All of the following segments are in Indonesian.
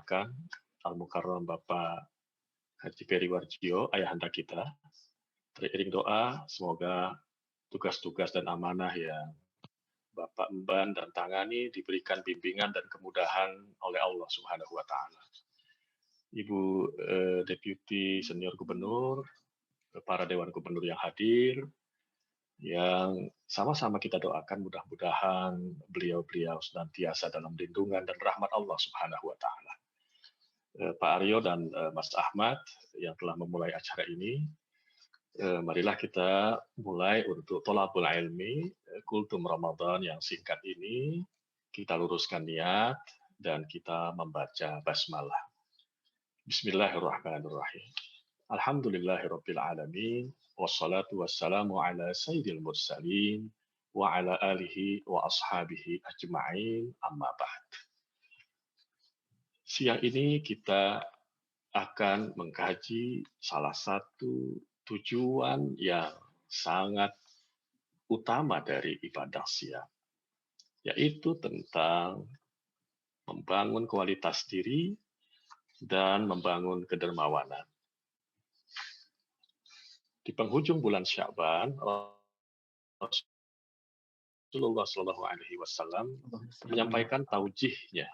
mendoakan Al-Mukarram Bapak Haji Peri Warjio, ayahanda kita. Teriring doa, semoga tugas-tugas dan amanah yang Bapak emban dan tangani diberikan bimbingan dan kemudahan oleh Allah Subhanahu wa Ta'ala. Ibu Deputi Senior Gubernur, para Dewan Gubernur yang hadir, yang sama-sama kita doakan mudah-mudahan beliau-beliau senantiasa dalam lindungan dan rahmat Allah Subhanahu wa Ta'ala. Pak Aryo dan Mas Ahmad yang telah memulai acara ini, marilah kita mulai untuk tolabul ilmi, kultum Ramadan yang singkat ini, kita luruskan niat dan kita membaca basmalah. Bismillahirrahmanirrahim. Alhamdulillahirabbil alamin, wassalatu wassalamu ala sayyidil mursalin wa ala alihi wa ashabihi ajma'in, amma ba'd. Siang ini kita akan mengkaji salah satu tujuan yang sangat utama dari ibadah siang, yaitu tentang membangun kualitas diri dan membangun kedermawanan. Di penghujung bulan Sya'ban, Rasulullah Shallallahu Alaihi Wasallam menyampaikan taujihnya.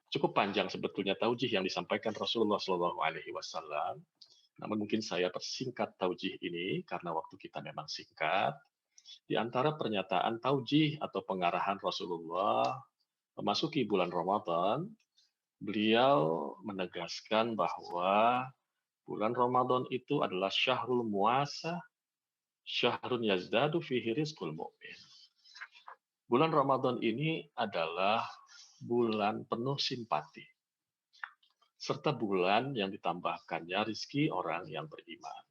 Cukup panjang sebetulnya taujih yang disampaikan Rasulullah Shallallahu Alaihi Wasallam. Namun mungkin saya persingkat taujih ini karena waktu kita memang singkat. Di antara pernyataan taujih atau pengarahan Rasulullah memasuki bulan Ramadan, beliau menegaskan bahwa bulan Ramadan itu adalah syahrul muasa, syahrun yazdadu fihi rizqul mu'min. Bulan Ramadan ini adalah bulan penuh simpati, serta bulan yang ditambahkannya rizki orang yang beriman.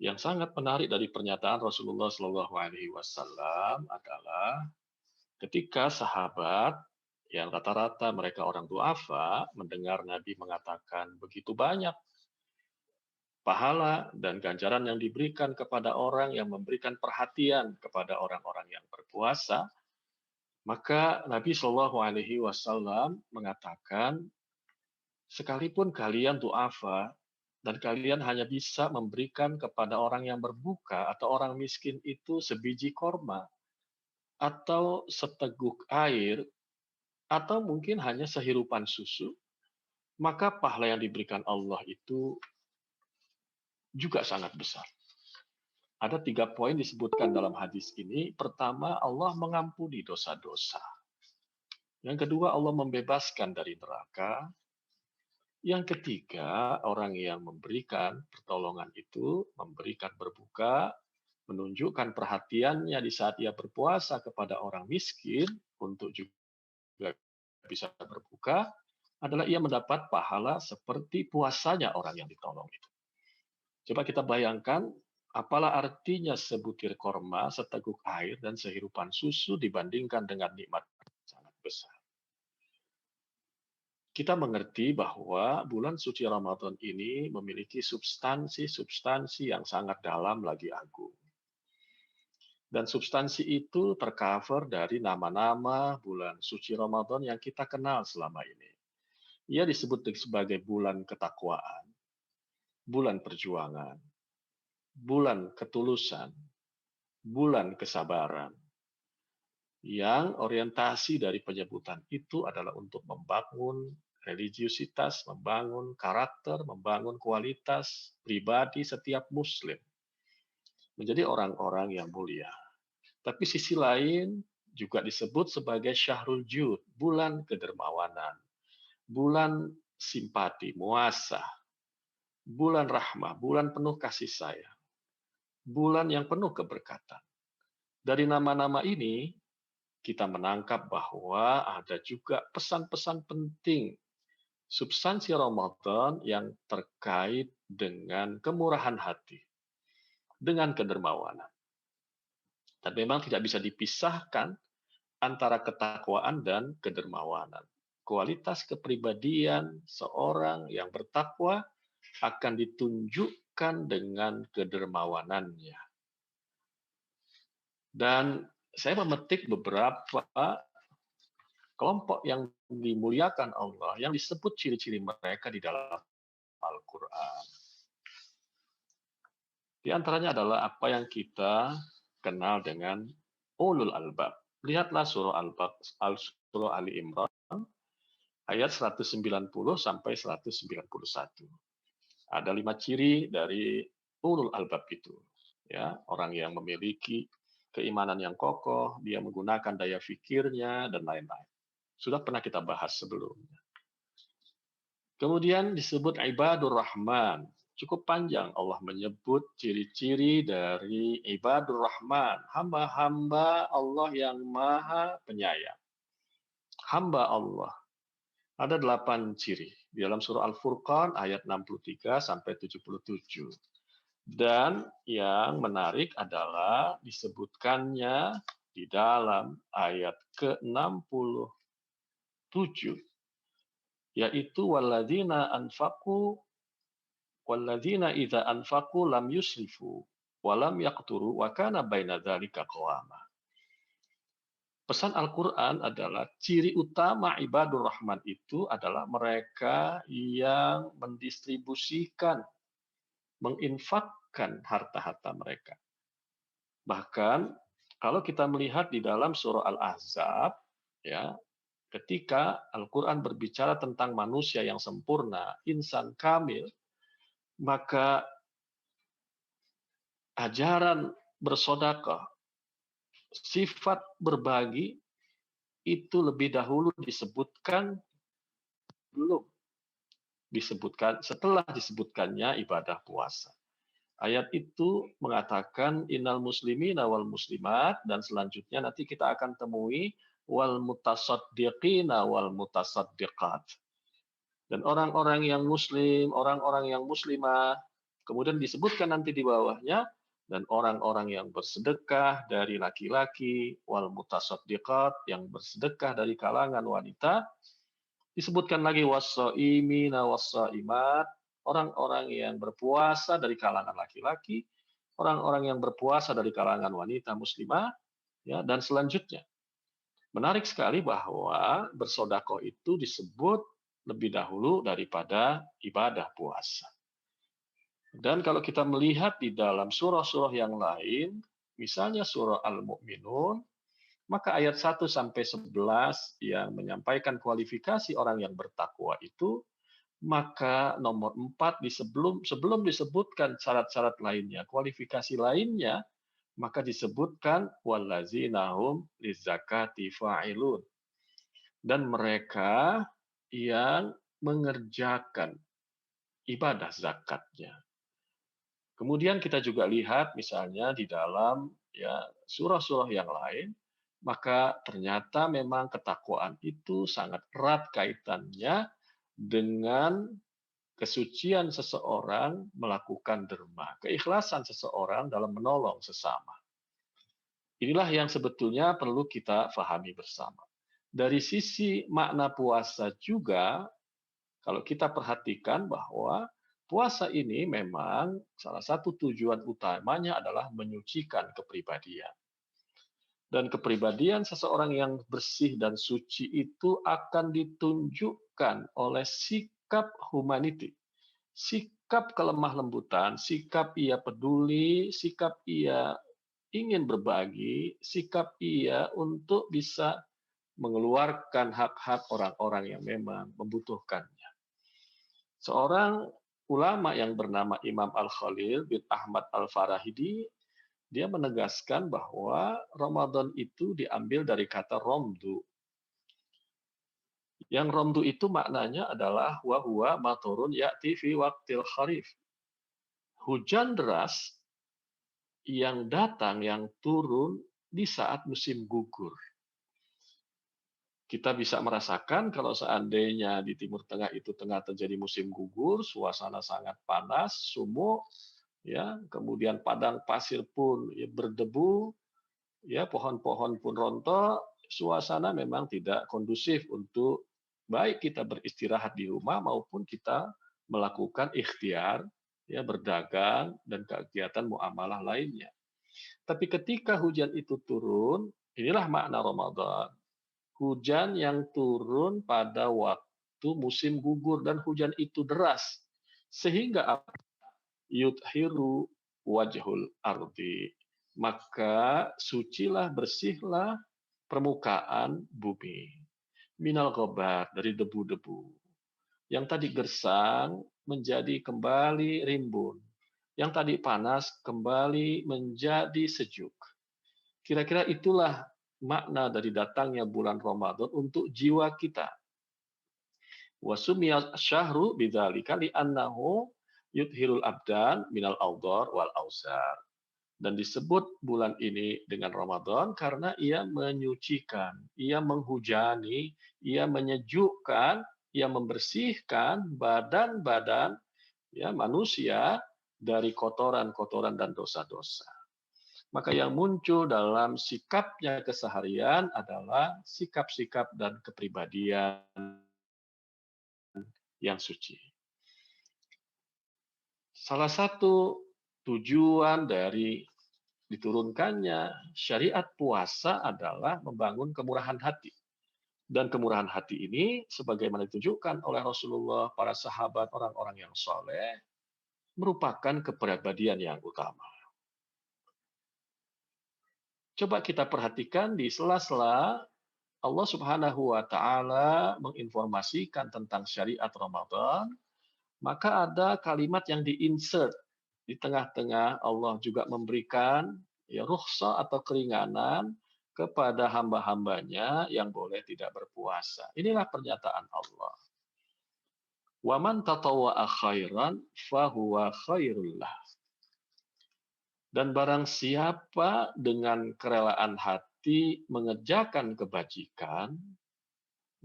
Yang sangat menarik dari pernyataan Rasulullah Shallallahu Alaihi Wasallam adalah ketika sahabat yang rata-rata mereka orang duafa mendengar Nabi mengatakan begitu banyak pahala dan ganjaran yang diberikan kepada orang yang memberikan perhatian kepada orang-orang yang berpuasa, maka Nabi Shallallahu Alaihi Wasallam mengatakan, sekalipun kalian duafa dan kalian hanya bisa memberikan kepada orang yang berbuka atau orang miskin itu sebiji korma atau seteguk air atau mungkin hanya sehirupan susu, maka pahala yang diberikan Allah itu juga sangat besar. Ada 3 poin disebutkan dalam hadis ini. Pertama, Allah mengampuni dosa-dosa. Yang kedua, Allah membebaskan dari neraka. Yang ketiga, orang yang memberikan pertolongan itu, memberikan berbuka, menunjukkan perhatiannya di saat ia berpuasa kepada orang miskin untuk juga bisa berbuka, adalah ia mendapat pahala seperti puasanya orang yang ditolong itu. Coba kita bayangkan, apalah artinya sebutir korma, seteguk air, dan sehirupan susu dibandingkan dengan nikmat sangat besar. Kita mengerti bahwa bulan suci Ramadan ini memiliki substansi-substansi yang sangat dalam lagi agung. Dan substansi itu tercover dari nama-nama bulan suci Ramadan yang kita kenal selama ini. Ia disebut sebagai bulan ketakwaan, bulan perjuangan, bulan ketulusan, bulan kesabaran. Yang orientasi dari penyebutan itu adalah untuk membangun religiusitas, membangun karakter, membangun kualitas pribadi setiap muslim. Menjadi orang-orang yang mulia. Tapi sisi lain juga disebut sebagai syahrul jud, bulan kedermawanan, bulan simpati, muasah, bulan rahmah, bulan penuh kasih sayang, bulan yang penuh keberkatan. Dari nama-nama ini, kita menangkap bahwa ada juga pesan-pesan penting substansi Ramadan yang terkait dengan kemurahan hati, dengan kedermawanan. Dan memang tidak bisa dipisahkan antara ketakwaan dan kedermawanan. Kualitas kepribadian seorang yang bertakwa akan ditunjukkan dengan kedermawanannya. Dan saya memetik beberapa kelompok yang dimuliakan Allah, yang disebut ciri-ciri mereka di dalam Al-Quran. Di antaranya adalah apa yang kita kenal dengan ulul albab. Lihatlah surah surah Ali Imran ayat 190 sampai 191. Ada 5 ciri dari ulul albab itu. Ya, orang yang memiliki keimanan yang kokoh, dia menggunakan daya fikirnya dan lain-lain. Sudah pernah kita bahas sebelumnya. Kemudian disebut ibadur rahman. Cukup panjang Allah menyebut ciri-ciri dari ibadur rahman, hamba-hamba Allah yang maha penyayang. Hamba Allah. Ada 8 ciri di dalam surah Al-Furqan ayat 63 sampai 77. Dan yang menarik adalah disebutkannya di dalam ayat ke-67, yaitu walladzina idza anfaqu lam yusrifu wa lam yaqturu wa kana baina dzalika qawama. Pesan Al-Quran adalah ciri utama ibadur rahman itu adalah mereka yang mendistribusikan, menginfakkan harta-harta mereka. Bahkan kalau kita melihat di dalam surah Al-Ahzab, ya, ketika Al-Quran berbicara tentang manusia yang sempurna, insan kamil, maka ajaran bersedekah, sifat berbagi itu lebih dahulu disebutkan belum disebutkan setelah disebutkannya ibadah puasa. Ayat itu mengatakan innal muslimina wal muslimat, dan selanjutnya nanti kita akan temui wal mutasaddiqina wal mutasaddiqat. Dan orang-orang yang muslim, orang-orang yang muslimah, kemudian disebutkan nanti di bawahnya, dan orang-orang yang bersedekah dari laki-laki, wal mutasaddiqat, yang bersedekah dari kalangan wanita, disebutkan lagi was-shaimina was-shaimat, orang-orang yang berpuasa dari kalangan laki-laki, orang-orang yang berpuasa dari kalangan wanita muslimah, ya, dan selanjutnya. Menarik sekali bahwa bersedekah itu disebut lebih dahulu daripada ibadah puasa. Dan kalau kita melihat di dalam surah-surah yang lain, misalnya surah Al-Mu'minun, maka ayat 1 sampai 11 yang menyampaikan kualifikasi orang yang bertakwa itu, maka nomor 4 sebelum disebutkan syarat-syarat lainnya, kualifikasi lainnya, maka disebutkan wallazina hum lizakati fa'ilun. Dan mereka yang mengerjakan ibadah zakatnya. Kemudian kita juga lihat misalnya di dalam ya surah-surah yang lain, maka ternyata memang ketakwaan itu sangat erat kaitannya dengan kesucian seseorang melakukan derma, keikhlasan seseorang dalam menolong sesama. Inilah yang sebetulnya perlu kita pahami bersama. Dari sisi makna puasa juga, kalau kita perhatikan bahwa puasa ini memang salah satu tujuan utamanya adalah menyucikan kepribadian. Dan kepribadian seseorang yang bersih dan suci itu akan ditunjukkan oleh sikap humanity, sikap kelemah lembutan, sikap ia peduli, sikap ia ingin berbagi, sikap ia untuk bisa mengeluarkan hak-hak orang-orang yang memang membutuhkannya. Seorang ulama yang bernama Imam Al-Khalil bin Ahmad Al-Farahidi, dia menegaskan bahwa Ramadan itu diambil dari kata romdu. Yang romdu itu maknanya adalah wa huwa maturun ya'ti fi waqtil kharif. Hujan deras yang datang, yang turun di saat musim gugur. Kita bisa merasakan kalau seandainya di Timur Tengah itu tengah terjadi musim gugur, suasana sangat panas, sumuk, ya, kemudian padang pasir pun ya, berdebu, ya, pohon-pohon pun rontok, suasana memang tidak kondusif untuk baik kita beristirahat di rumah maupun kita melakukan ikhtiar, ya, berdagang dan kegiatan muamalah lainnya. Tapi ketika hujan itu turun, inilah makna Ramadan. hujan yang turun pada waktu musim gugur dan hujan itu deras sehingga yudhiru wajhul ardi, maka sucilah bersihlah permukaan bumi minal ghabar, dari debu-debu yang tadi gersang menjadi kembali rimbun, yang tadi panas kembali menjadi sejuk. Kira-kira itulah makna dari datangnya bulan Ramadan untuk jiwa kita. Wasumiyat syahru bidzalika li'annahu yudhirul abdan minal awdar wal ausar. Dan disebut bulan ini dengan Ramadan karena ia menyucikan, ia menghujani, ia menyejukkan, ia membersihkan badan-badan ya manusia dari kotoran-kotoran dan dosa-dosa. Maka yang muncul dalam sikapnya keseharian adalah sikap-sikap dan kepribadian yang suci. Salah satu tujuan dari diturunkannya syariat puasa adalah membangun kemurahan hati. Dan kemurahan hati ini, sebagaimana ditunjukkan oleh Rasulullah, para sahabat, orang-orang yang soleh, merupakan kepribadian yang utama. Coba kita perhatikan di sela-sela Allah Subhanahu wa Ta'ala menginformasikan tentang syariat Ramadan, maka ada kalimat yang diinsert di tengah-tengah. Allah juga memberikan ya rukhsah atau keringanan kepada hamba-hambanya yang boleh tidak berpuasa. Inilah pernyataan Allah. Wa man tatawwa'a khairan fahuwa khairul lah. Dan barang siapa dengan kerelaan hati mengerjakan kebajikan,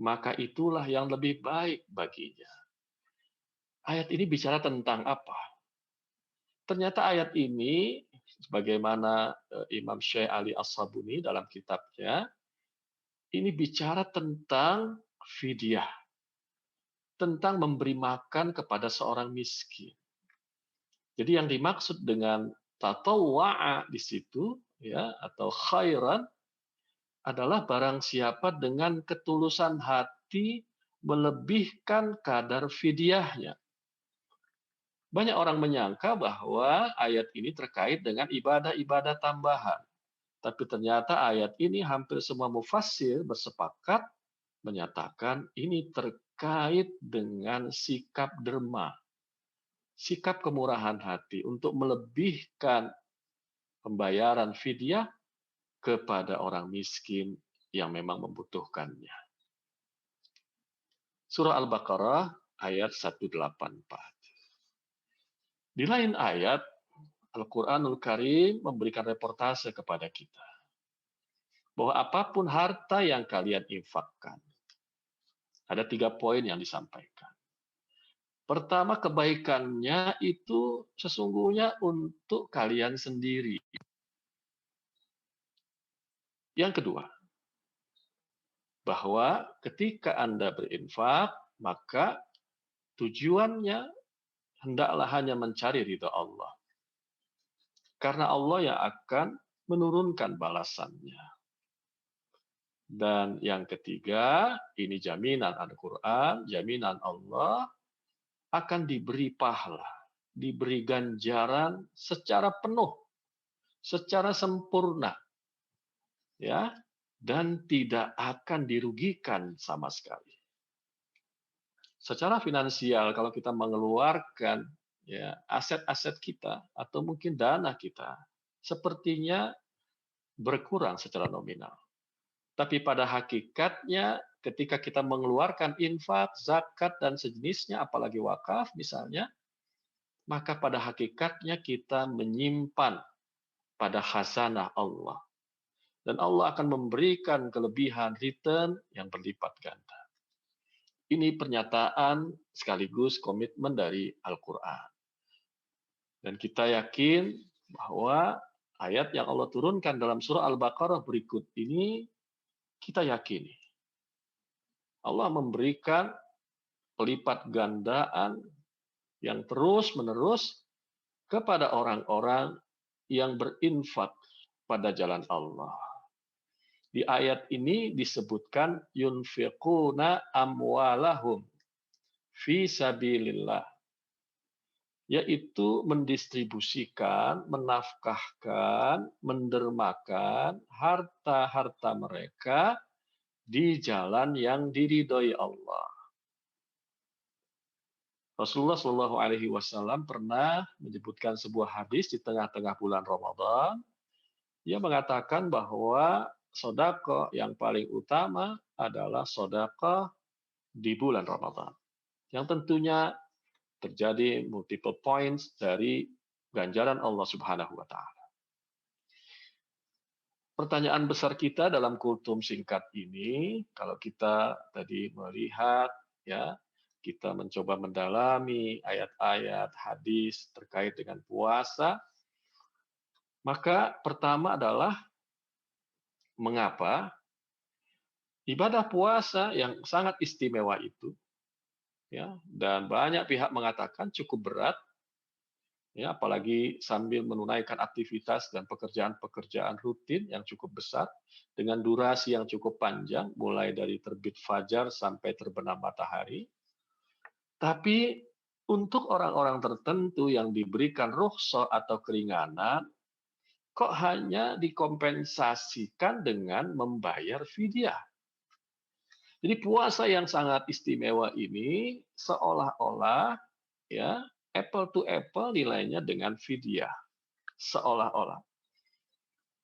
maka itulah yang lebih baik baginya. Ayat ini bicara tentang apa? Ternyata ayat ini, sebagaimana Imam Syekh Ali As-Sabuni dalam kitabnya, ini bicara tentang fidyah, tentang memberi makan kepada seorang miskin. Jadi yang dimaksud dengan tatawwa'a di situ, ya, atau khairan, adalah barang siapa dengan ketulusan hati melebihkan kadar fidyahnya. Banyak orang menyangka bahwa ayat ini terkait dengan ibadah-ibadah tambahan. Tapi ternyata ayat ini hampir semua mufassir bersepakat menyatakan ini terkait dengan sikap derma, sikap kemurahan hati untuk melebihkan pembayaran fidyah kepada orang miskin yang memang membutuhkannya. Surah Al-Baqarah ayat 184. Di lain ayat, Al-Quranul Karim memberikan reportase kepada kita bahwa apapun harta yang kalian infakkan, ada 3 poin yang disampaikan. Pertama, kebaikannya itu sesungguhnya untuk kalian sendiri. Yang kedua, bahwa ketika Anda berinfak, maka tujuannya hendaklah hanya mencari ridha Allah. Karena Allah yang akan menurunkan balasannya. Dan yang ketiga, ini jaminan Al-Quran, jaminan Allah, akan diberi pahala, diberi ganjaran secara penuh, secara sempurna, ya, dan tidak akan dirugikan sama sekali. Secara finansial, kalau kita mengeluarkan ya aset-aset kita atau mungkin dana kita, sepertinya berkurang secara nominal. Tapi pada hakikatnya, ketika kita mengeluarkan infak, zakat, dan sejenisnya, apalagi wakaf misalnya, maka pada hakikatnya kita menyimpan pada khazanah Allah. Dan Allah akan memberikan kelebihan return yang berlipat ganda. Ini pernyataan sekaligus komitmen dari Al-Quran. Dan kita yakin bahwa ayat yang Allah turunkan dalam surah Al-Baqarah berikut ini, kita yakini Allah memberikan pelipat gandaan yang terus-menerus kepada orang-orang yang berinfak pada jalan Allah. Di ayat ini disebutkan yunfiquna amwalahum fi sabilillah, yaitu mendistribusikan, menafkahkan, mendermakan harta-harta mereka di jalan yang diridhoi Allah. Rasulullah Shallallahu Alaihi Wasallam pernah menyebutkan sebuah hadis di tengah-tengah bulan Ramadan. Ia mengatakan bahwa sedekah yang paling utama adalah sedekah di bulan Ramadan, yang tentunya terjadi multiple points dari ganjaran Allah Subhanahu wa taala. Pertanyaan besar kita dalam kultum singkat ini, kalau kita tadi melihat ya, kita mencoba mendalami ayat-ayat hadis terkait dengan puasa, maka pertama adalah mengapa ibadah puasa yang sangat istimewa itu ya, dan banyak pihak mengatakan cukup berat ya, apalagi sambil menunaikan aktivitas dan pekerjaan-pekerjaan rutin yang cukup besar dengan durasi yang cukup panjang mulai dari terbit fajar sampai terbenam matahari. Tapi untuk orang-orang tertentu yang diberikan rukhsah atau keringanan, kok hanya dikompensasikan dengan membayar fidyah. Jadi puasa yang sangat istimewa ini seolah-olah ya apple to apple nilainya dengan fidyah. Seolah-olah.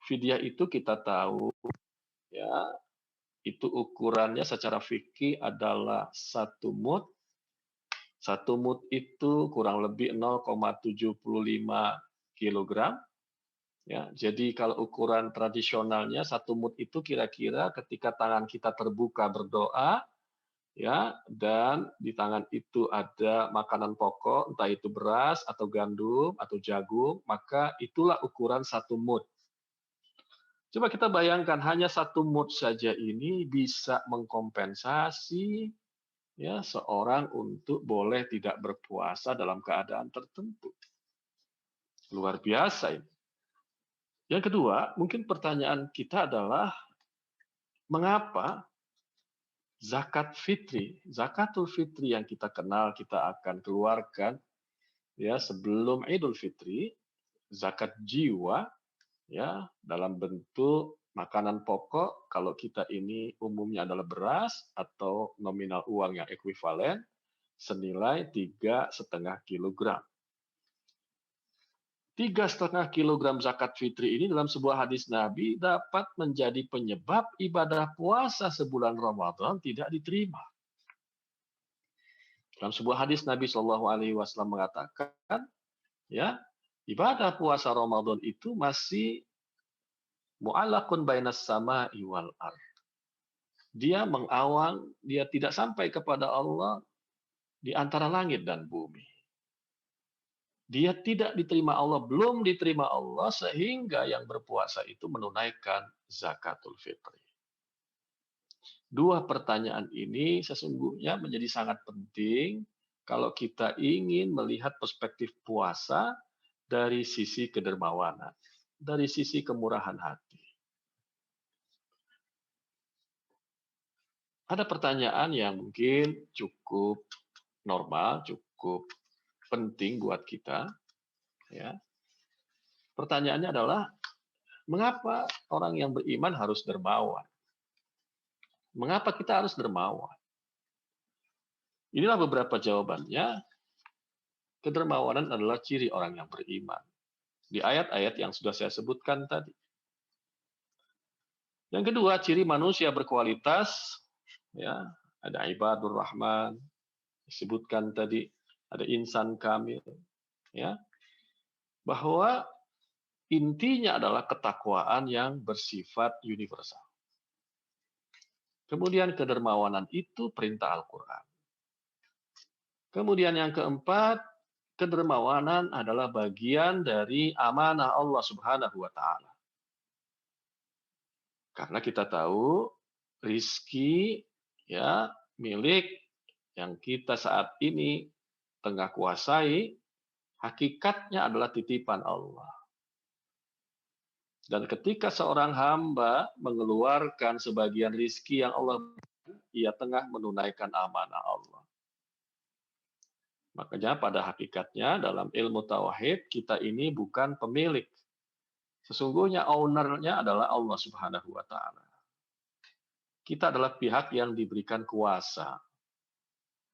Fidyah itu kita tahu ya, itu ukurannya secara fikih adalah 1 mud. 1 mud itu kurang lebih 0,75 kilogram. Ya, jadi kalau ukuran tradisionalnya 1 mud itu kira-kira ketika tangan kita terbuka berdoa, ya, dan di tangan itu ada makanan pokok, entah itu beras atau gandum atau jagung, maka itulah ukuran 1 mud. Coba kita bayangkan hanya 1 mud saja ini bisa mengkompensasi ya seorang untuk boleh tidak berpuasa dalam keadaan tertentu. Luar biasa ini. Yang kedua, mungkin pertanyaan kita adalah mengapa zakatul fitri yang kita kenal kita akan keluarkan ya sebelum Idul Fitri, zakat jiwa ya dalam bentuk makanan pokok, kalau kita ini umumnya adalah beras atau nominal uang yang ekuivalen senilai 3,5 kilogram. 3,5 kilogram zakat fitri ini dalam sebuah hadis Nabi dapat menjadi penyebab ibadah puasa sebulan Ramadan tidak diterima. Dalam sebuah hadis Nabi Shallallahu Alaihi Wasallam mengatakan, ya ibadah puasa Ramadan itu masih mu'allaqun bainas sama'i wal ard. Dia mengawang, dia tidak sampai kepada Allah di antara langit dan bumi. Dia tidak diterima Allah, belum diterima Allah, sehingga yang berpuasa itu menunaikan zakatul fitri. Dua pertanyaan ini sesungguhnya menjadi sangat penting kalau kita ingin melihat perspektif puasa dari sisi kedermawanan, dari sisi kemurahan hati. Ada pertanyaan yang mungkin cukup normal, cukup penting buat kita. Ya. Pertanyaannya adalah, mengapa orang yang beriman harus dermawan? Mengapa kita harus dermawan? Inilah beberapa jawabannya. Kedermawanan adalah ciri orang yang beriman. Di ayat-ayat yang sudah saya sebutkan tadi. Yang kedua, ciri manusia berkualitas. Ya, ada ibadur rahman, disebutkan tadi, ada insan kamil. Ya, bahwa intinya adalah ketakwaan yang bersifat universal. Kemudian kedermawanan itu perintah Al-Quran. Kemudian yang keempat, kedermawanan adalah bagian dari amanah Allah Subhanahu wa taala. Karena kita tahu rizki ya milik yang kita saat ini tengah kuasai, hakikatnya adalah titipan Allah. Dan ketika seorang hamba mengeluarkan sebagian rizki yang Allah berikan, ia tengah menunaikan amanah Allah. Makanya pada hakikatnya dalam ilmu tauhid kita ini bukan pemilik. Sesungguhnya ownernya adalah Allah Subhanahu wa taala. Kita adalah pihak yang diberikan kuasa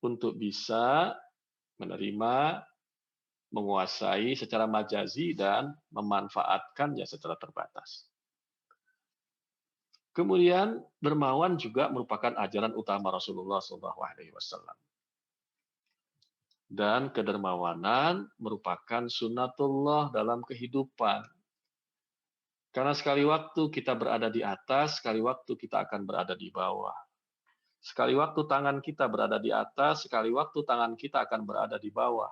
untuk bisa menerima, menguasai secara majazi dan memanfaatkannya secara terbatas. Kemudian dermawan juga merupakan ajaran utama Rasulullah SAW. Dan kedermawanan merupakan sunnatullah dalam kehidupan. Karena sekali waktu kita berada di atas, sekali waktu kita akan berada di bawah. Sekali waktu tangan kita berada di atas, sekali waktu tangan kita akan berada di bawah.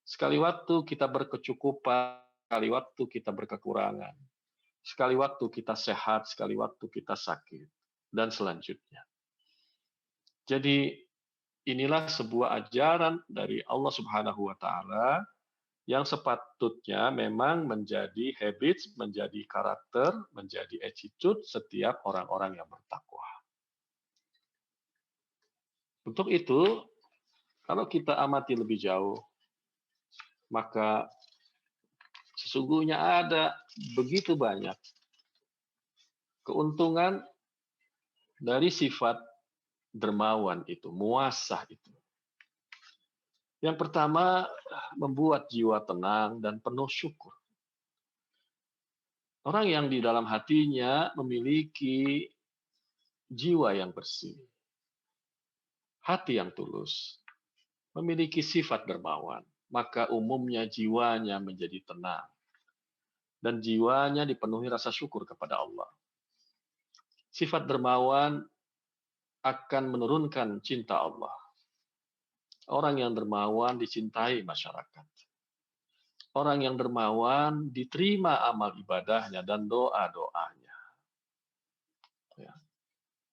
Sekali waktu kita berkecukupan, sekali waktu kita berkekurangan. Sekali waktu kita sehat, sekali waktu kita sakit, dan selanjutnya. Jadi inilah sebuah ajaran dari Allah Subhanahu wa taala yang sepatutnya memang menjadi habits, menjadi karakter, menjadi attitude setiap orang-orang yang bertakwa. Untuk itu, kalau kita amati lebih jauh, maka sesungguhnya ada begitu banyak keuntungan dari sifat dermawan itu, muasah itu. Yang pertama, membuat jiwa tenang dan penuh syukur. Orang yang di dalam hatinya memiliki jiwa yang bersih, hati yang tulus, memiliki sifat dermawan, maka umumnya jiwanya menjadi tenang. Dan jiwanya dipenuhi rasa syukur kepada Allah. Sifat dermawan akan menurunkan cinta Allah. Orang yang dermawan dicintai masyarakat. Orang yang dermawan diterima amal ibadahnya dan doa-doanya. Ya.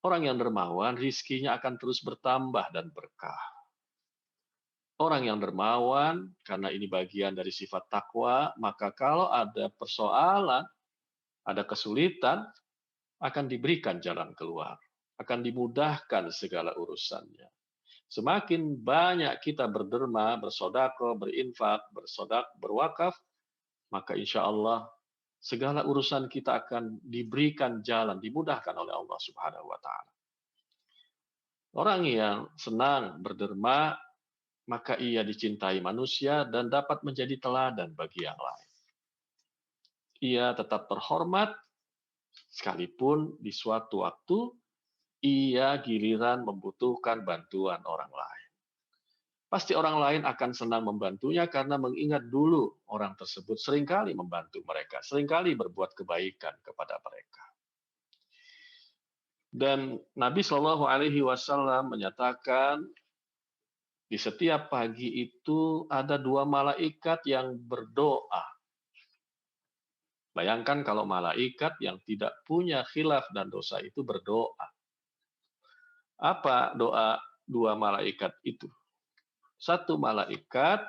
Orang yang dermawan rizkinya akan terus bertambah dan berkah. Orang yang dermawan, karena ini bagian dari sifat takwa, maka kalau ada persoalan, ada kesulitan, akan diberikan jalan keluar. Akan dimudahkan segala urusannya. Semakin banyak kita berderma, bersodako, berinfak, berwakaf, maka insya Allah segala urusan kita akan diberikan jalan, dimudahkan oleh Allah Subhanahu wa taala. Orang yang senang berderma, maka ia dicintai manusia dan dapat menjadi teladan bagi yang lain. Ia tetap terhormat, sekalipun di suatu waktu ia giliran membutuhkan bantuan orang lain. Pasti orang lain akan senang membantunya karena mengingat dulu orang tersebut seringkali membantu mereka, seringkali berbuat kebaikan kepada mereka. Dan Nabi Shallallahu Alaihi Wasallam menyatakan di setiap pagi itu ada 2 malaikat yang berdoa. Bayangkan kalau malaikat yang tidak punya khilaf dan dosa itu berdoa. Apa doa 2 malaikat itu? Satu malaikat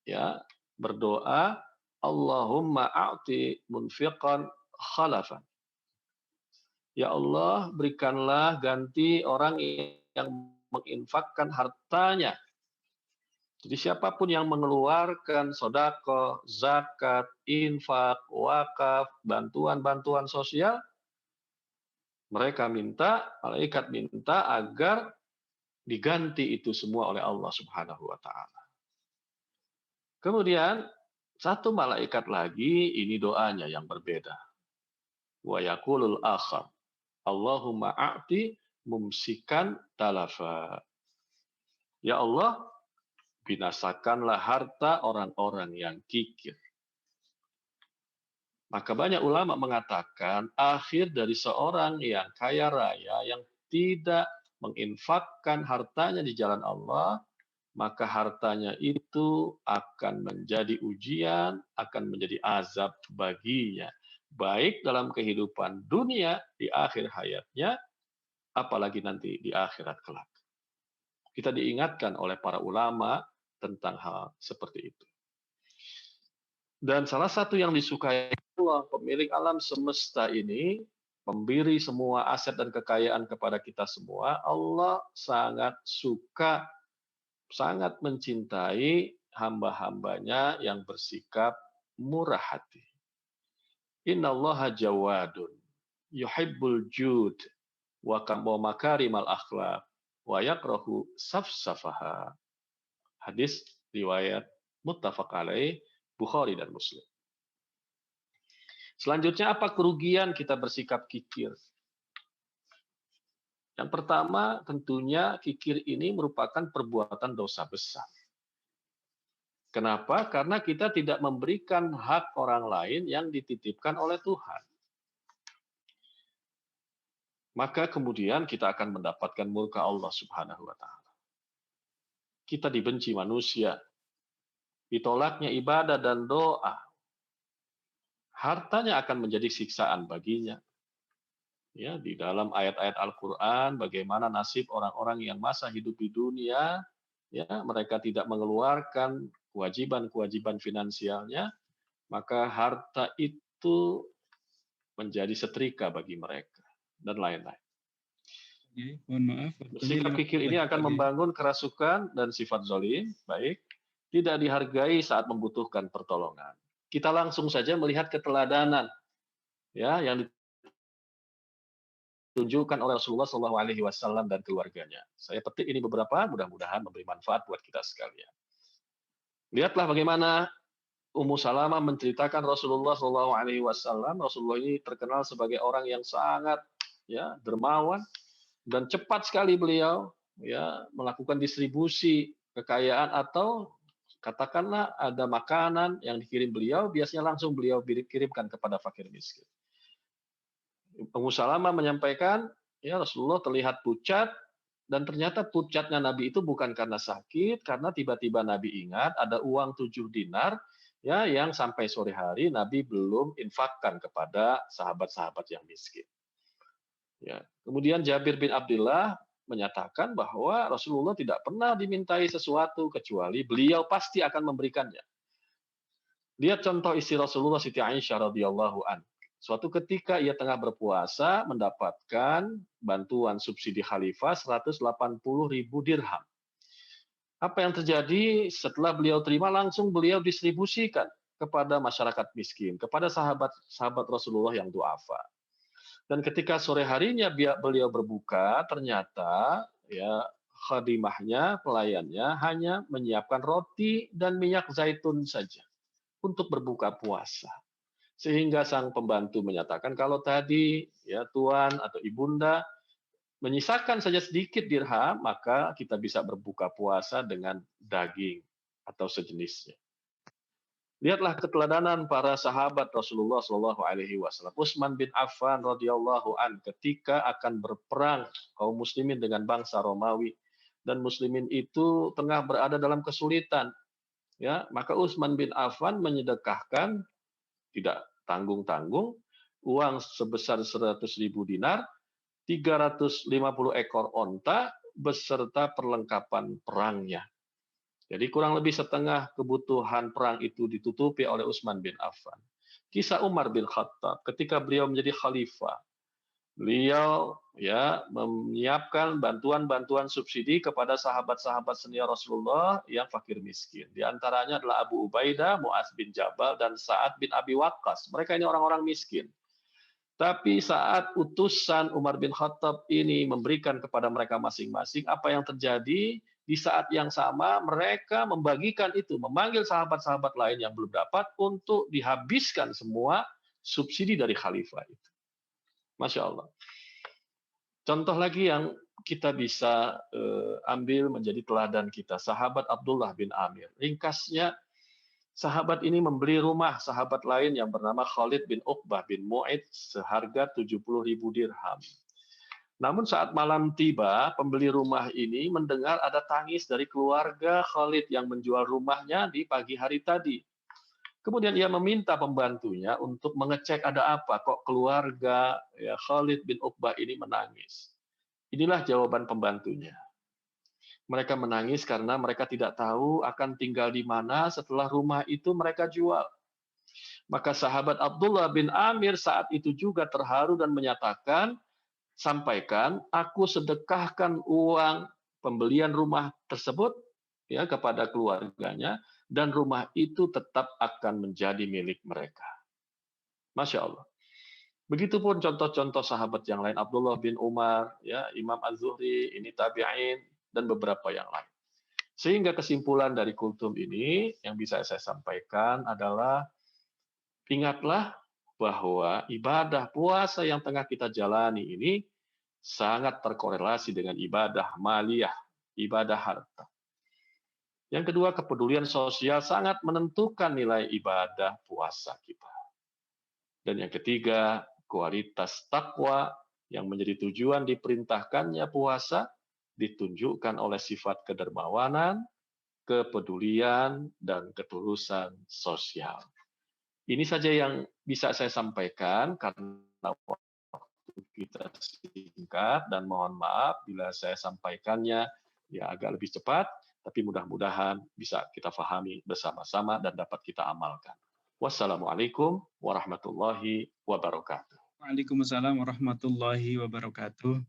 ya berdoa, Allahumma a'ti munfiqan khalafan. Ya Allah, berikanlah ganti orang yang menginfakkan hartanya. Jadi siapapun yang mengeluarkan sodako, zakat, infak, wakaf, bantuan-bantuan sosial, mereka minta, malaikat minta agar diganti itu semua oleh Allah Subhanahu wa taala. Kemudian satu malaikat lagi, ini doanya yang berbeda. Wa yaqulul akhar, Allahumma a'ti mumsikan talafa. Ya Allah, binasakanlah harta orang-orang yang kikir. Maka banyak ulama mengatakan akhir dari seorang yang kaya raya yang tidak menginfakkan hartanya di jalan Allah, maka hartanya itu akan menjadi ujian, akan menjadi azab baginya. Baik dalam kehidupan dunia di akhir hayatnya, apalagi nanti di akhirat kelak. Kita diingatkan oleh para ulama tentang hal seperti itu. Dan salah satu yang disukai Allah, pemilik alam semesta ini, pemberi semua aset dan kekayaan kepada kita semua, Allah sangat suka, sangat mencintai hamba-hambanya yang bersikap murah hati. Innallaha jawadun, yuhibbul jud, wa makarimal akhlak, wa yakrahu safsafaha. Hadis riwayat muttafaq alaih Bukhari dan Muslim. Selanjutnya apa kerugian kita bersikap kikir? Yang pertama, tentunya kikir ini merupakan perbuatan dosa besar. Kenapa? Karena kita tidak memberikan hak orang lain yang dititipkan oleh Tuhan. Maka kemudian kita akan mendapatkan murka Allah Subhanahu wa taala. Kita dibenci manusia, ditolaknya ibadah dan doa. Hartanya akan menjadi siksaan baginya. Ya, di dalam ayat-ayat Al-Qur'an bagaimana nasib orang-orang yang masa hidup di dunia, ya, mereka tidak mengeluarkan kewajiban-kewajiban finansialnya, maka harta itu menjadi setrika bagi mereka dan lain-lain. Mohon maaf. Sikap kikir ini akan membangun kerasukan dan sifat zalim, baik, tidak dihargai saat membutuhkan pertolongan. Kita langsung saja melihat keteladanan, ya, yang ditunjukkan oleh Rasulullah SAW dan keluarganya. Saya petik ini beberapa, mudah-mudahan memberi manfaat buat kita sekalian. Lihatlah bagaimana Ummu Salamah menceritakan Rasulullah SAW. Rasulullah ini terkenal sebagai orang yang sangat, ya, dermawan dan cepat sekali beliau, ya, melakukan distribusi kekayaan atau katakanlah ada makanan yang dikirim beliau, biasanya langsung beliau kirimkan kepada fakir miskin. Ummu Salamah menyampaikan, ya, Rasulullah terlihat pucat, dan ternyata pucatnya Nabi itu bukan karena sakit, karena tiba-tiba Nabi ingat ada uang 7 dinar, ya, yang sampai sore hari Nabi belum infakkan kepada sahabat-sahabat yang miskin. Ya. Kemudian Jabir bin Abdullah menyatakan bahwa Rasulullah tidak pernah dimintai sesuatu kecuali beliau pasti akan memberikannya. Lihat contoh istri Rasulullah Siti Aisyah radhiyallahu an. Suatu ketika ia tengah berpuasa mendapatkan bantuan subsidi khalifah 180.000 dirham. Apa yang terjadi setelah beliau terima, langsung beliau distribusikan kepada masyarakat miskin, kepada sahabat-sahabat Rasulullah yang duafa. Dan ketika sore harinya beliau berbuka, ternyata, ya, khadimahnya, pelayannya hanya menyiapkan roti dan minyak zaitun saja untuk berbuka puasa. Sehingga sang pembantu menyatakan kalau tadi, ya, tuan atau ibunda menyisakan saja sedikit dirham, maka kita bisa berbuka puasa dengan daging atau sejenisnya. Lihatlah keteladanan para sahabat Rasulullah SAW. Utsman bin Affan radhiyallahu an ketika akan berperang kaum muslimin dengan bangsa Romawi, dan muslimin itu tengah berada dalam kesulitan, ya, maka Utsman bin Affan menyedekahkan tidak tanggung-tanggung uang sebesar 100.000 dinar, 350 ekor onta beserta perlengkapan perangnya. Jadi kurang lebih setengah kebutuhan perang itu ditutupi oleh Utsman bin Affan. Kisah Umar bin Khattab ketika beliau menjadi khalifah, beliau, ya, menyiapkan bantuan-bantuan subsidi kepada sahabat-sahabat senior Rasulullah yang fakir miskin. Di antaranya adalah Abu Ubaidah, Mu'adz bin Jabal, dan Sa'ad bin Abi Waqqas. Mereka ini orang-orang miskin. Tapi saat utusan Umar bin Khattab ini memberikan kepada mereka masing-masing, apa yang terjadi? Di saat yang sama mereka membagikan itu, memanggil sahabat-sahabat lain yang belum dapat untuk dihabiskan semua subsidi dari khalifah itu. Masya Allah. Contoh lagi yang kita bisa ambil menjadi teladan kita, sahabat Abdullah bin Amir. Ringkasnya, sahabat ini membeli rumah sahabat lain yang bernama Khalid bin Uqbah bin Mu'id seharga 70.000 dirham. Namun saat malam tiba, pembeli rumah ini mendengar ada tangis dari keluarga Khalid yang menjual rumahnya di pagi hari tadi. Kemudian ia meminta pembantunya untuk mengecek ada apa, kok keluarga, ya, Khalid bin Uqbah ini menangis. Inilah jawaban pembantunya. Mereka menangis karena mereka tidak tahu akan tinggal di mana setelah rumah itu mereka jual. Maka sahabat Abdullah bin Amir saat itu juga terharu dan menyatakan, sampaikan, aku sedekahkan uang pembelian rumah tersebut ya kepada keluarganya, dan rumah itu tetap akan menjadi milik mereka. Masya Allah. Begitupun contoh-contoh sahabat yang lain, Abdullah bin Umar, ya Imam Az-Zuhri, ini tabi'in, dan beberapa yang lain. Sehingga kesimpulan dari kultum ini yang bisa saya sampaikan adalah, ingatlah bahwa ibadah puasa yang tengah kita jalani ini sangat terkorelasi dengan ibadah maliyah, ibadah harta. Yang kedua, kepedulian sosial sangat menentukan nilai ibadah puasa kita. Dan yang ketiga, kualitas takwa yang menjadi tujuan diperintahkannya puasa ditunjukkan oleh sifat kedermawanan, kepedulian, dan ketulusan sosial. Ini saja yang bisa saya sampaikan karena waktu kita singkat, dan mohon maaf bila saya sampaikannya ya agak lebih cepat, tapi mudah-mudahan bisa kita pahami bersama-sama dan dapat kita amalkan. Wassalamualaikum warahmatullahi wabarakatuh. Waalaikumsalam warahmatullahi wabarakatuh.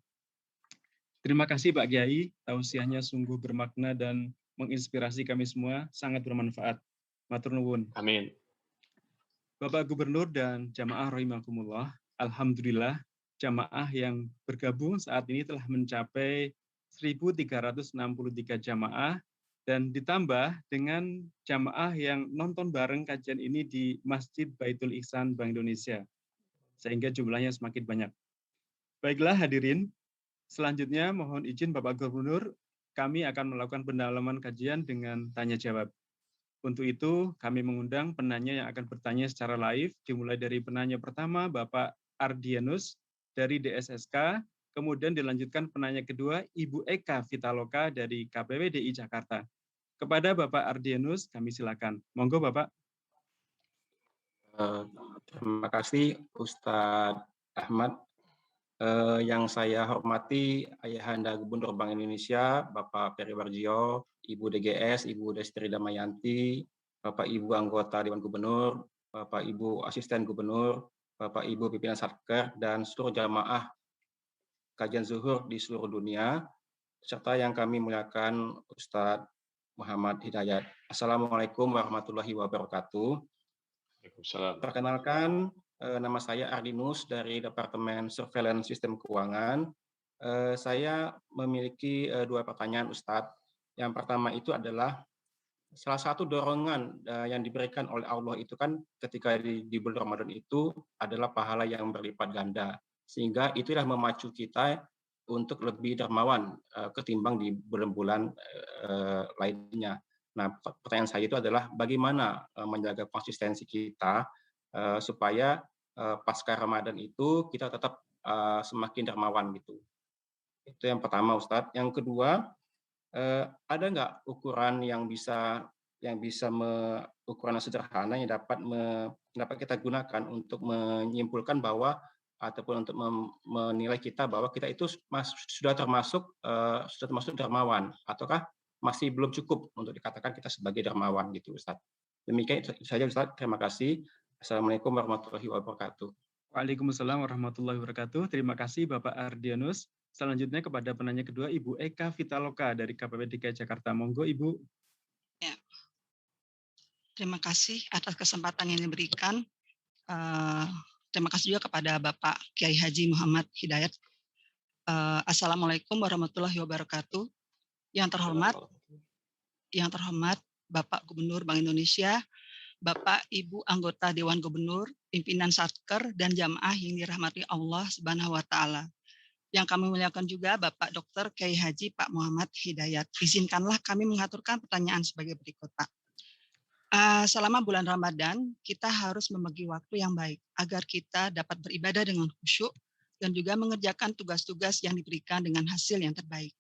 Terima kasih Pak Kiai, tausiahnya sungguh bermakna dan menginspirasi kami semua, sangat bermanfaat. Matur nuwun. Amin. Bapak Gubernur dan jamaah rahimakumullah, alhamdulillah jamaah yang bergabung saat ini telah mencapai 1.363 jamaah, dan ditambah dengan jamaah yang nonton bareng kajian ini di Masjid Baitul Ihsan Bank Indonesia, sehingga jumlahnya semakin banyak. Baiklah hadirin, selanjutnya mohon izin Bapak Gubernur, kami akan melakukan pendalaman kajian dengan tanya jawab. Untuk itu, kami mengundang penanya yang akan bertanya secara live, dimulai dari penanya pertama, Bapak Ardianus dari DSSK, kemudian dilanjutkan penanya kedua, Ibu Eka Vitaloka dari KPWDI Jakarta. Kepada Bapak Ardianus, kami silakan. Monggo Bapak. Terima kasih Ustadz Ahmad. Yang saya hormati Ayahanda Gubernur Bank Indonesia, Bapak Peri Warjio, Ibu DGS, Ibu Destri Damayanti, Bapak Ibu anggota Dewan Gubernur, Bapak Ibu Asisten Gubernur, Bapak Ibu pimpinan Satker, dan seluruh jamaah kajian zuhur di seluruh dunia, serta yang kami muliakan Ustadz Muhammad Hidayat. Assalamualaikum warahmatullahi wabarakatuh. Waalaikumsalam. Perkenalkan, nama saya Ardinus dari Departemen Surveillance Sistem Keuangan. Saya memiliki dua pertanyaan, Ustadz. Yang pertama itu adalah salah satu dorongan yang diberikan oleh Allah itu kan ketika di bulan Ramadan itu adalah pahala yang berlipat ganda. Sehingga itulah memacu kita untuk lebih dermawan ketimbang di bulan-bulan lainnya. Nah, pertanyaan saya itu adalah bagaimana menjaga konsistensi kita supaya pasca Ramadan itu kita tetap semakin dermawan gitu. Itu yang pertama, Ustadz. Yang kedua, ada nggak ukuran yang bisa ukuran sederhana yang dapat kita gunakan untuk menyimpulkan bahwa ataupun untuk menilai kita bahwa kita itu sudah termasuk dermawan, ataukah masih belum cukup untuk dikatakan kita sebagai dermawan gitu, Ustadz. Demikian saja, Ustadz. Terima kasih. Assalamualaikum warahmatullahi wabarakatuh. Waalaikumsalam warahmatullahi wabarakatuh. Terima kasih Bapak Ardianus. Selanjutnya kepada penanya kedua, Ibu Eka Vitaloka dari KPWDI Jakarta. Monggo Ibu. Ya. Terima kasih atas kesempatan yang diberikan. Terima kasih juga kepada Bapak Kiai Haji Muhammad Hidayat. Assalamualaikum warahmatullahi wabarakatuh. Yang terhormat Bapak Gubernur Bank Indonesia, Bapak Ibu anggota Dewan Gubernur, pimpinan Satker, dan jamaah yang dirahmati Allah Subhanahu wa Ta'ala. Yang kami muliakan juga Bapak Dr. Kiai Haji Pak Muhammad Hidayat. Izinkanlah kami mengaturkan pertanyaan sebagai berikut, Pak. Selama bulan Ramadan, kita harus membagi waktu yang baik agar kita dapat beribadah dengan khusyuk dan juga mengerjakan tugas-tugas yang diberikan dengan hasil yang terbaik.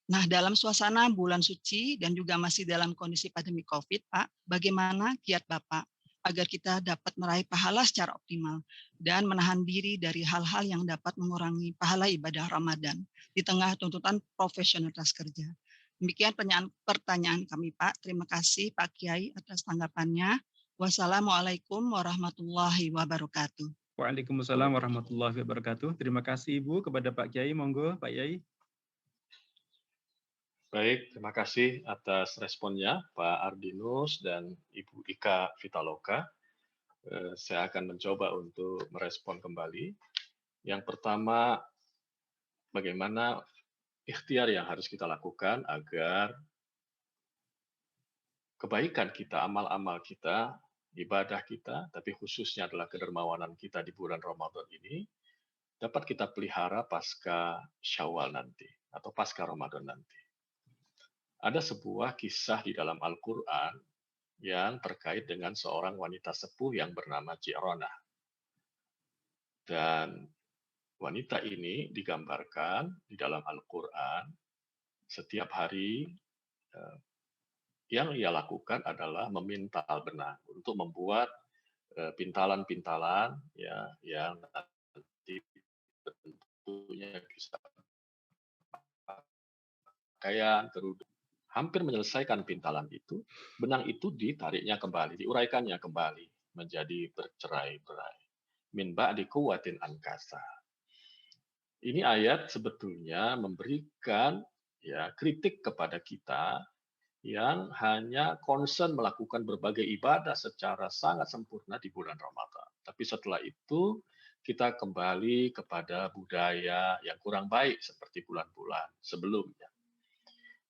Nah, dalam suasana bulan suci dan juga masih dalam kondisi pandemi COVID, Pak, bagaimana kiat Bapak agar kita dapat meraih pahala secara optimal dan menahan diri dari hal-hal yang dapat mengurangi pahala ibadah Ramadan di tengah tuntutan profesionalitas kerja? Demikian pertanyaan kami, Pak. Terima kasih Pak Kiai atas tanggapannya. Wassalamualaikum warahmatullahi wabarakatuh. Waalaikumsalam warahmatullahi wabarakatuh. Terima kasih Ibu kepada Pak Kiai. Monggo Pak Kiai. Baik, terima kasih atas responnya Pak Ardinus dan Ibu Ika Vitaloka. Saya akan mencoba untuk merespon kembali. Yang pertama, bagaimana ikhtiar yang harus kita lakukan agar kebaikan kita, amal-amal kita, ibadah kita, tapi khususnya adalah kedermawanan kita di bulan Ramadan ini, dapat kita pelihara pasca Syawal nanti, atau pasca Ramadan nanti. Ada sebuah kisah di dalam Al-Quran yang terkait dengan seorang wanita sepuh yang bernama Ji'ronah. Dan wanita ini digambarkan di dalam Al-Quran setiap hari yang ia lakukan adalah memintal benang untuk membuat pintalan-pintalan ya yang nanti tentunya bisa pakaian, kerudung. Hampir menyelesaikan pintalan itu, benang itu ditariknya kembali, diuraikannya kembali menjadi bercerai-berai. Min ba'di quwwatin ankasa. Ini ayat sebetulnya memberikan ya kritik kepada kita yang hanya concern melakukan berbagai ibadah secara sangat sempurna di bulan Ramadan. Tapi setelah itu kita kembali kepada budaya yang kurang baik seperti bulan-bulan sebelumnya.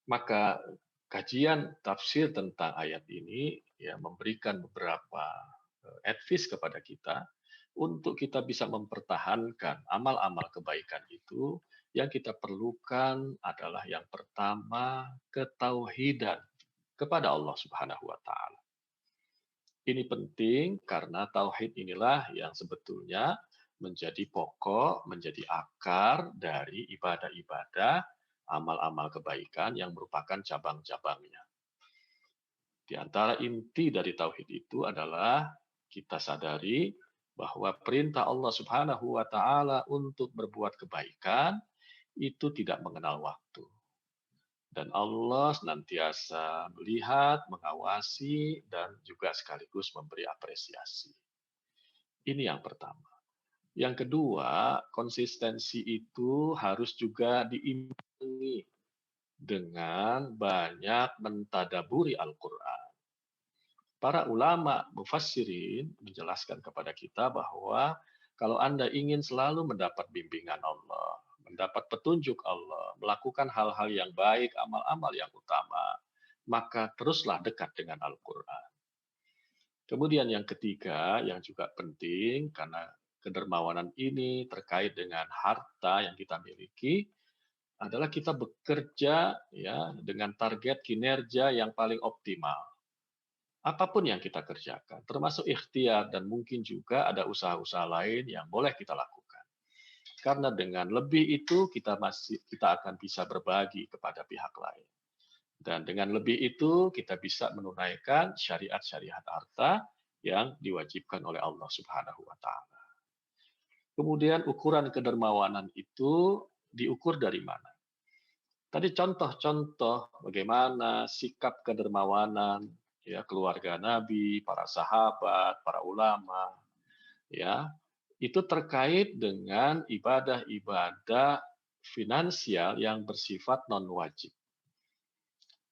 Maka kajian tafsir tentang ayat ini ya memberikan beberapa advice kepada kita untuk kita bisa mempertahankan amal-amal kebaikan itu. Yang kita perlukan adalah yang pertama ketauhidan kepada Allah Subhanahu wa taala. Ini penting karena tauhid inilah yang sebetulnya menjadi pokok, menjadi akar dari ibadah-ibadah, amal-amal kebaikan yang merupakan cabang-cabangnya. Di antara inti dari tauhid itu adalah kita sadari bahwa perintah Allah Subhanahu wa taala untuk berbuat kebaikan itu tidak mengenal waktu. Dan Allah senantiasa melihat, mengawasi, dan juga sekaligus memberi apresiasi. Ini yang pertama. Yang kedua, konsistensi itu harus juga diimbangi dengan banyak mentadaburi Al-Quran. Para ulama mufassirin menjelaskan kepada kita bahwa kalau Anda ingin selalu mendapat bimbingan Allah, mendapat petunjuk Allah, melakukan hal-hal yang baik, amal-amal yang utama, maka teruslah dekat dengan Al-Quran. Kemudian yang ketiga, yang juga penting, karena kedermawanan ini terkait dengan harta yang kita miliki, adalah kita bekerja ya dengan target kinerja yang paling optimal. Apapun yang kita kerjakan, termasuk ikhtiar dan mungkin juga ada usaha-usaha lain yang boleh kita lakukan. Karena dengan lebih itu kita akan bisa berbagi kepada pihak lain. Dan dengan lebih itu kita bisa menunaikan syariat-syariat harta yang diwajibkan oleh Allah Subhanahu wa taala. Kemudian ukuran kedermawanan itu diukur dari mana? Tadi contoh-contoh bagaimana sikap kedermawanan ya keluarga Nabi, para sahabat, para ulama ya, itu terkait dengan ibadah-ibadah finansial yang bersifat non wajib.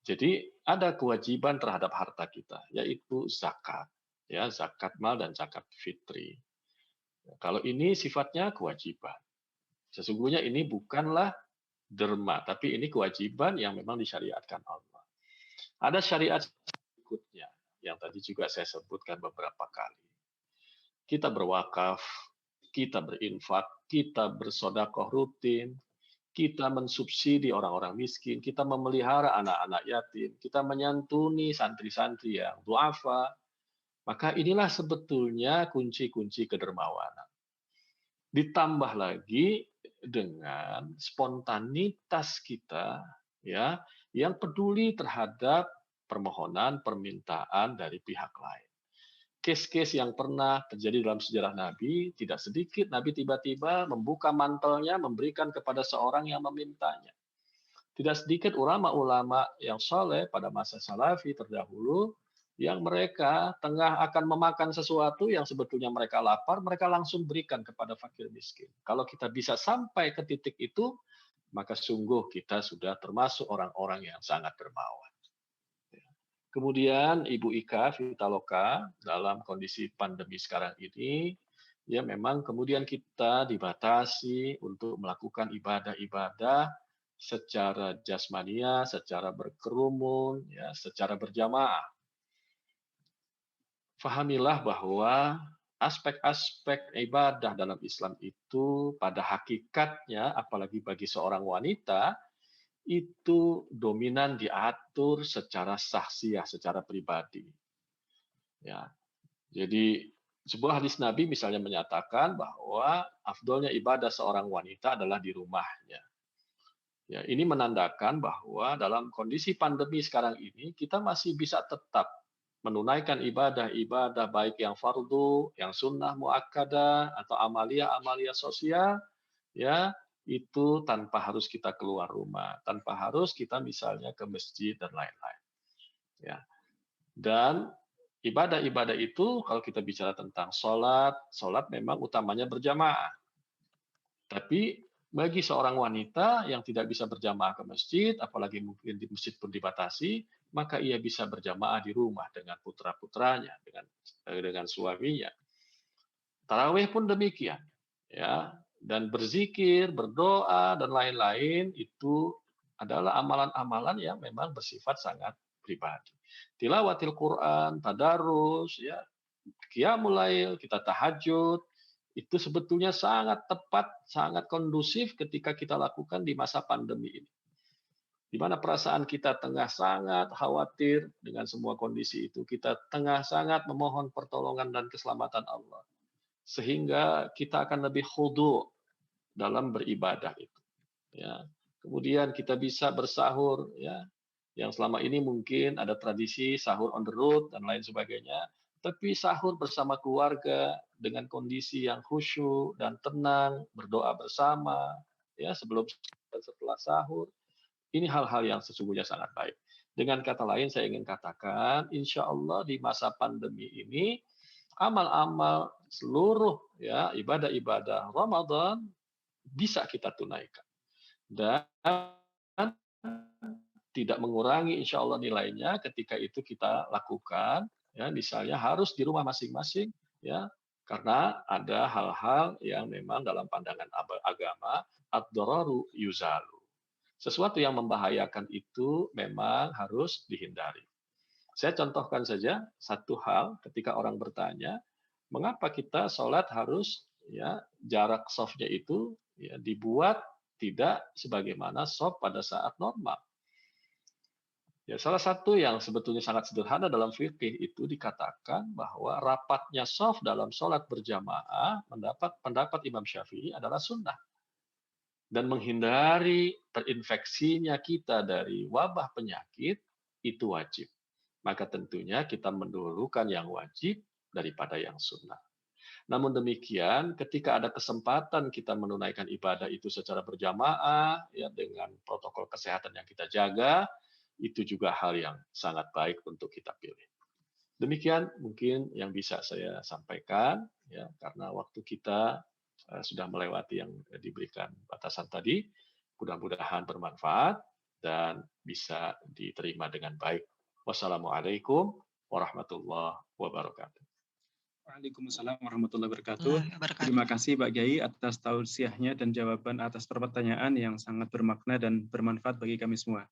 Jadi ada kewajiban terhadap harta kita yaitu zakat, ya zakat mal dan zakat fitri. Kalau ini sifatnya kewajiban. Sesungguhnya ini bukanlah derma, tapi ini kewajiban yang memang disyariatkan Allah. Ada syariat berikutnya yang tadi juga saya sebutkan beberapa kali. Kita berwakaf, kita berinfak, kita bersedekah rutin, kita mensubsidi orang-orang miskin, kita memelihara anak-anak yatim, kita menyantuni santri-santri yang duafa. Maka inilah sebetulnya kunci-kunci kedermawanan. Ditambah lagi dengan spontanitas kita ya yang peduli terhadap permohonan permintaan dari pihak lain. Case-case yang pernah terjadi dalam sejarah Nabi, tidak sedikit Nabi tiba-tiba membuka mantelnya memberikan kepada seorang yang memintanya. Tidak sedikit ulama-ulama yang soleh pada masa salafi terdahulu yang mereka tengah akan memakan sesuatu yang sebetulnya mereka lapar, mereka langsung berikan kepada fakir miskin. Kalau kita bisa sampai ke titik itu, maka sungguh kita sudah termasuk orang-orang yang sangat dermawan. Kemudian Ibu Ika Vitaloka dalam kondisi pandemi sekarang ini, ya memang kemudian kita dibatasi untuk melakukan ibadah-ibadah secara jasmania, secara berkerumun, ya, secara berjamaah. Fahamilah bahwa aspek-aspek ibadah dalam Islam itu pada hakikatnya, apalagi bagi seorang wanita, itu dominan diatur secara sahsiah, secara pribadi. Ya, jadi sebuah hadis Nabi misalnya menyatakan bahwa afdolnya ibadah seorang wanita adalah di rumahnya. Ya, ini menandakan bahwa dalam kondisi pandemi sekarang ini kita masih bisa tetap menunaikan ibadah-ibadah baik yang fardu, yang sunnah muakkadah atau amalia-amalia sosial, ya itu tanpa harus kita keluar rumah, tanpa harus kita misalnya ke masjid dan lain-lain. Ya. Dan ibadah-ibadah itu kalau kita bicara tentang sholat memang utamanya berjamaah. Tapi bagi seorang wanita yang tidak bisa berjamaah ke masjid, apalagi mungkin di masjid pun dibatasi, maka ia bisa berjamaah di rumah dengan putra-putranya, dengan suaminya. Tarawih pun demikian, ya. Dan berzikir, berdoa dan lain-lain itu adalah amalan-amalan yang memang bersifat sangat pribadi. Tilawatil Quran, tadarus, ya, qiyamul lail, kita tahajud, itu sebetulnya sangat tepat, sangat kondusif ketika kita lakukan di masa pandemi ini. Di mana perasaan kita tengah sangat khawatir dengan semua kondisi itu, kita tengah sangat memohon pertolongan dan keselamatan Allah. Sehingga kita akan lebih khudu dalam beribadah itu. Ya. Kemudian kita bisa bersahur, ya, yang selama ini mungkin ada tradisi sahur on the road dan lain sebagainya, tapi sahur bersama keluarga dengan kondisi yang khusyuk dan tenang, berdoa bersama, ya sebelum dan setelah sahur, ini hal-hal yang sesungguhnya sangat baik. Dengan kata lain, saya ingin katakan, insya Allah di masa pandemi ini, amal-amal seluruh ya ibadah-ibadah Ramadan bisa kita tunaikan dan tidak mengurangi insya Allah nilainya ketika itu kita lakukan, ya misalnya harus di rumah masing-masing, ya karena ada hal-hal yang memang dalam pandangan agama ad-dararu yuzalu. Sesuatu yang membahayakan itu memang harus dihindari. Saya contohkan saja satu hal ketika orang bertanya, mengapa kita sholat harus ya jarak softnya itu ya dibuat tidak sebagaimana soft pada saat normal. Ya, salah satu yang sebetulnya sangat sederhana dalam fikih itu dikatakan bahwa rapatnya shaf dalam sholat berjamaah mendapat pendapat Imam Syafi'i adalah sunnah. Dan menghindari terinfeksinya kita dari wabah penyakit itu wajib. Maka tentunya kita mendahulukan yang wajib daripada yang sunnah. Namun demikian, ketika ada kesempatan kita menunaikan ibadah itu secara berjamaah, ya dengan protokol kesehatan yang kita jaga, itu juga hal yang sangat baik untuk kita pilih. Demikian mungkin yang bisa saya sampaikan, ya karena waktu kita sudah melewati yang diberikan batasan tadi. Mudah-mudahan bermanfaat dan bisa diterima dengan baik. Wassalamualaikum warahmatullahi wabarakatuh. Waalaikumsalam warahmatullahi wabarakatuh. Terima kasih Pak Kiai atas tausiahnya dan jawaban atas pertanyaan yang sangat bermakna dan bermanfaat bagi kami semua.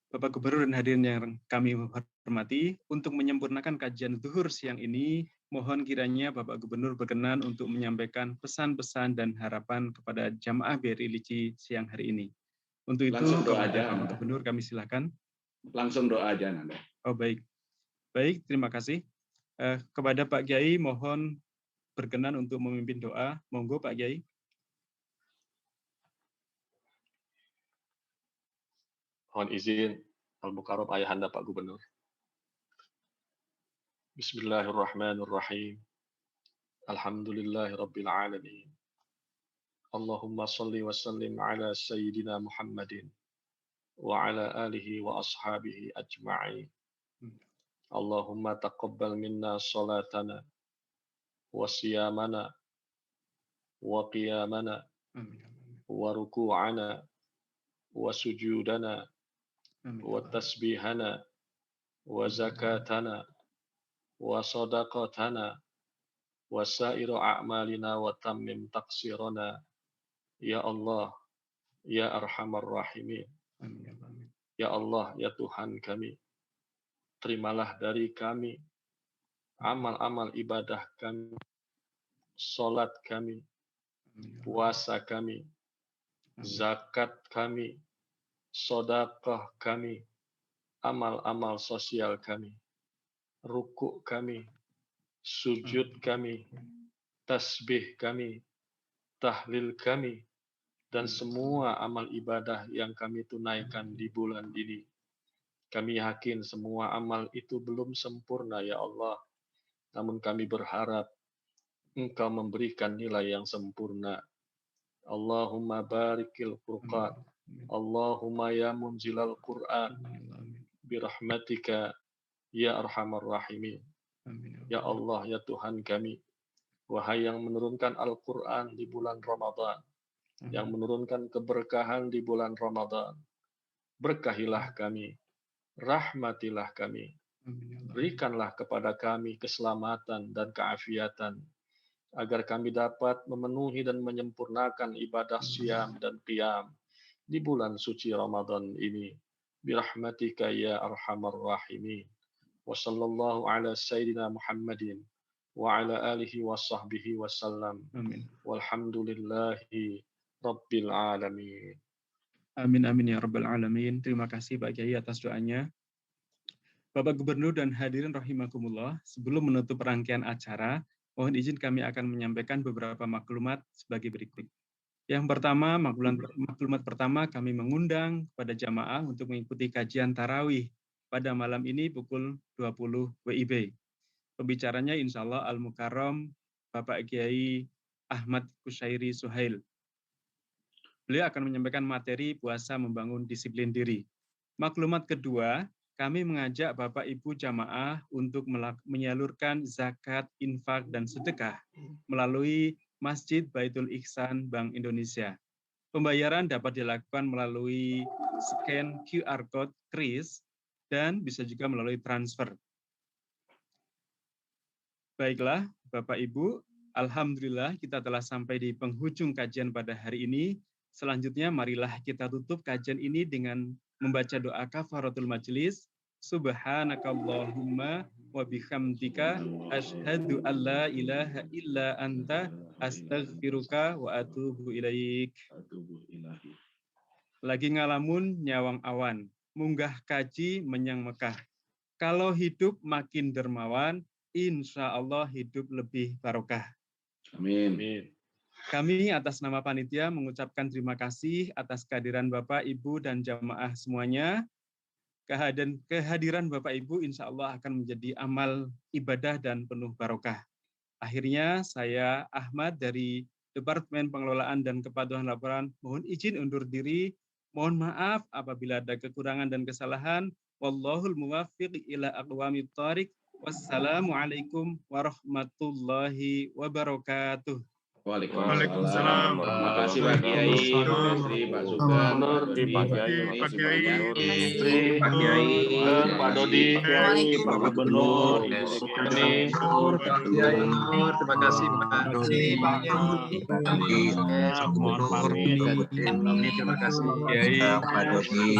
Bapak Gubernur dan hadirin yang kami hormati, untuk menyempurnakan kajian zuhur siang ini, mohon kiranya Bapak Gubernur berkenan untuk menyampaikan pesan-pesan dan harapan kepada jamaah BRI Lici siang hari ini. Untuk itu, kepada Bapak Gubernur kami silakan. Langsung doa aja, Nanda. Oh baik, baik terima kasih. Kepada Pak Kiai mohon berkenan untuk memimpin doa. Monggo Pak Kiai. Mohon izin Al-Mukarram Ayahanda Pak Gubernur. Bismillahirrahmanirrahim. Alhamdulillahirabbil alamin. Allahumma shalli wa sallim ala sayyidina Muhammadin wa ala alihi wa ashabihi ajma'in. Allahumma taqabbal minna salatana wa siyamana wa qiyamana wa ruku'ana wa sujudana wa tasbihana wa zakatana wa sadaqatana wa sa'iru a'malina wa tammim taqsirana. Ya Allah, ya Arhamar Rahimin. Ya Allah, ya Tuhan kami, terimalah dari kami amal-amal ibadah kami, salat kami, puasa kami, zakat kami, sedekah kami, amal-amal sosial kami, rukuk kami, sujud kami, tasbih kami, tahlil kami, dan semua amal ibadah yang kami tunaikan di bulan ini. Kami yakin semua amal itu belum sempurna, ya Allah. Namun kami berharap Engkau memberikan nilai yang sempurna. Allahumma barikil Qur'an. Allahumma ya munzilal Qur'an. Birahmatika ya arhamar rahimin. Ya Allah, ya Tuhan kami. Wahai yang menurunkan Al-Quran di bulan Ramadan. Yang menurunkan keberkahan di bulan Ramadan. Berkahilah kami. Rahmatilah kami. Berikanlah kepada kami keselamatan dan keafiatan, agar kami dapat memenuhi dan menyempurnakan ibadah siam dan qiyam di bulan suci Ramadan ini. Birahmatika ya arhamar rahimin. Wa sallallahu ala sayyidina Muhammadin wa ala alihi wa sahbihi wa sallam. Walhamdulillahi rabbil alamin. Amin amin ya rabbal alamin. Terima kasih Pak Kiai atas doanya. Bapak Gubernur dan hadirin rahimakumullah, sebelum menutup rangkaian acara, mohon izin kami akan menyampaikan beberapa maklumat sebagai berikut. Yang pertama, maklumat pertama, kami mengundang kepada jamaah untuk mengikuti kajian tarawih pada malam ini pukul 20 WIB. Pembicaranya insya Allah Al-Mukarram Bapak Kiai Ahmad Kusyairi Suhail. Beliau akan menyampaikan materi puasa membangun disiplin diri. Maklumat kedua, kami mengajak Bapak Ibu jamaah untuk menyalurkan zakat, infak, dan sedekah melalui Masjid Baitul Ihsan Bank Indonesia. Pembayaran dapat dilakukan melalui scan QR Code KRIS dan bisa juga melalui transfer. Baiklah, Bapak Ibu, alhamdulillah kita telah sampai di penghujung kajian pada hari ini. Selanjutnya marilah kita tutup kajian ini dengan membaca doa kafaratul majelis. Subhanakallahumma wa bihamdika asyhadu an la ilaha illa anta astaghfiruka wa atubu ilaik. Lagi ngalamun nyawang awan, munggah kaji menyang Mekah. Kalau hidup makin dermawan, insya Allah hidup lebih barokah. Amin. Kami atas nama panitia mengucapkan terima kasih atas kehadiran Bapak, Ibu, dan jamaah semuanya. Kehadiran Bapak Ibu insya Allah akan menjadi amal ibadah dan penuh barokah. Akhirnya saya Ahmad dari Departemen Pengelolaan dan Kepatuhan Laporan mohon izin undur diri. Mohon maaf apabila ada kekurangan dan kesalahan. Wallahul muwaffiq ila aqwamit thoriq. Wassalamualaikum warahmatullahi wabarakatuh. Waalaikumsalam. Terima kasih Pak Kiai, Pak Sugeng, Pak Kiai, Pak Dodi, Pak Gubernur, ini. Terima kasih Pak Dodi, Pak Gubernur, terima kasih Kiai, Pak Dodi.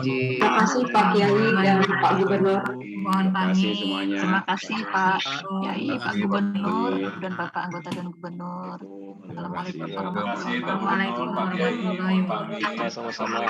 Terima kasih Pak Kiai dan Pak Gubernur. Mohon pamit. Terima kasih Pak Kiai, Pak Gubernur, dan Bapak anggota dan Gubernur. Assalamualaikum warahmatullahi wabarakatuh. Sama-sama.